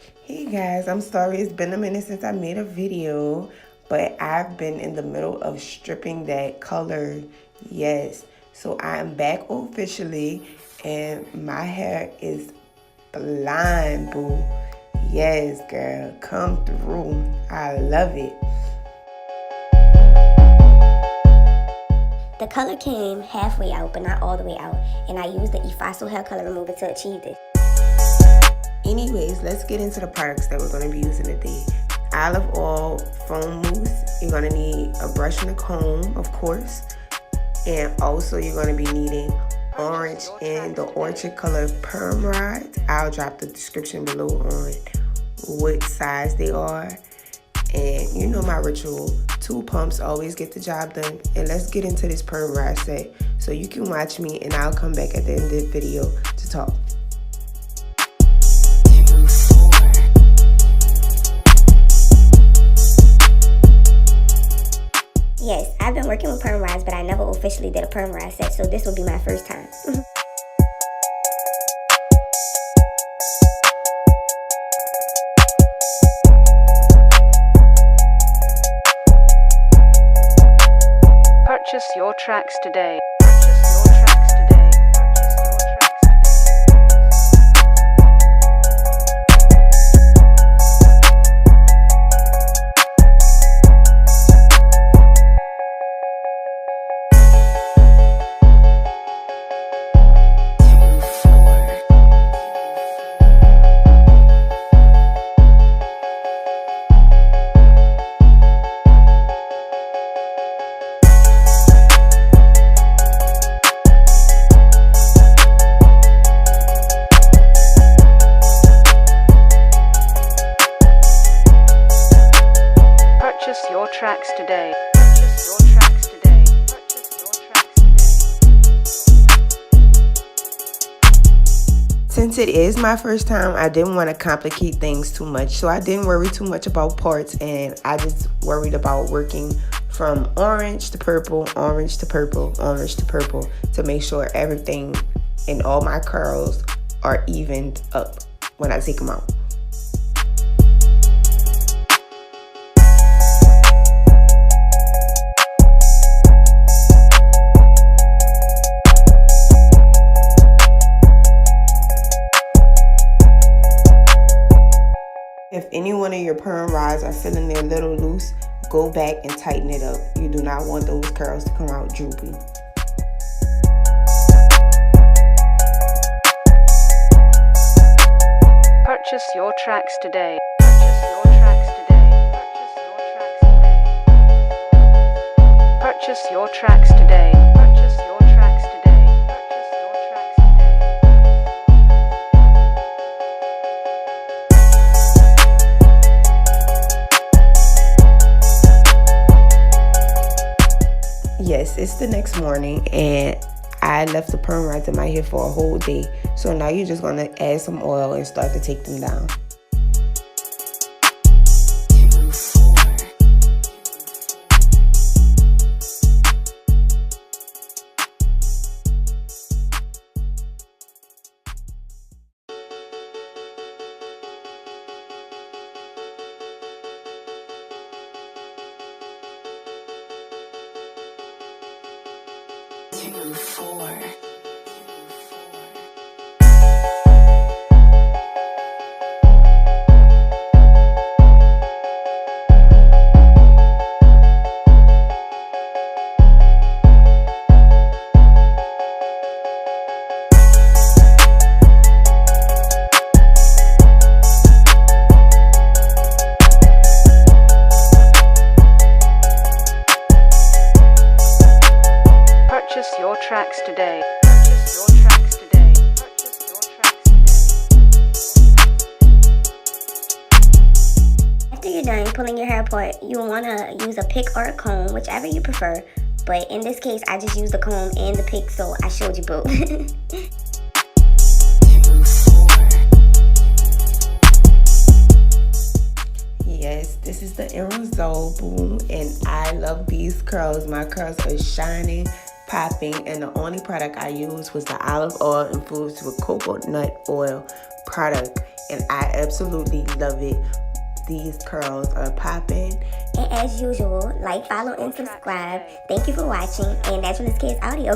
Hey guys, I'm sorry it's been a minute since I made a video, but I've been in the middle of stripping that color. Yes, so I am back officially and my hair is blonde, boo. Yes, girl, come through. I love it. The color came halfway out, but not all the way out, and I used the Fossil hair color remover to achieve this. Anyways, let's get into the products that we're going to be using today. Olive oil, foam mousse. You're going to need a brush and a comb, of course. And also you're going to be needing orange and the Orchid color Perm Rods. I'll drop the description below on what size they are. And you know my ritual, 2 pumps always get the job done. And let's get into this Perm Rod set so you can watch me and I'll come back at the end of the video to talk. Yes, I've been working with perm rods, but I never officially did a perm rod set, so this will be my first time. Purchase your tracks today. Your tracks today. Purchase your tracks today. Purchase your tracks today. Since it is my first time, I didn't want to complicate things too much, so I didn't worry too much about parts, and I just worried about working from orange to purple, orange to purple, orange to purple to make sure everything and all my curls are evened up when I take them out. If any one of your perm rods are feeling a little loose, go back and tighten it up. You do not want those curls to come out droopy. Purchase your tracks today. Purchase your tracks today. Purchase your tracks today. Purchase your tracks today. Purchase your tracks today. Yes, it's the next morning and I left the perm rods in my hair for a whole day. So now you're just going to add some oil and start to take them down. Purchase your tracks today. Purchase your tracks today. Purchase your tracks today. After you're done pulling your hair apart, you want to use a pick or a comb, whichever you prefer. But in this case, I just used the comb and the pick, so I showed you both. Yes, this is the end result, boom, and I love these curls. My curls are shining, popping, and the only product I used was the olive oil infused with coconut oil product. and I absolutely love it. These curls are popping. And as usual, like, follow, and subscribe. Thank you for watching. And Naturalist Kids Audio.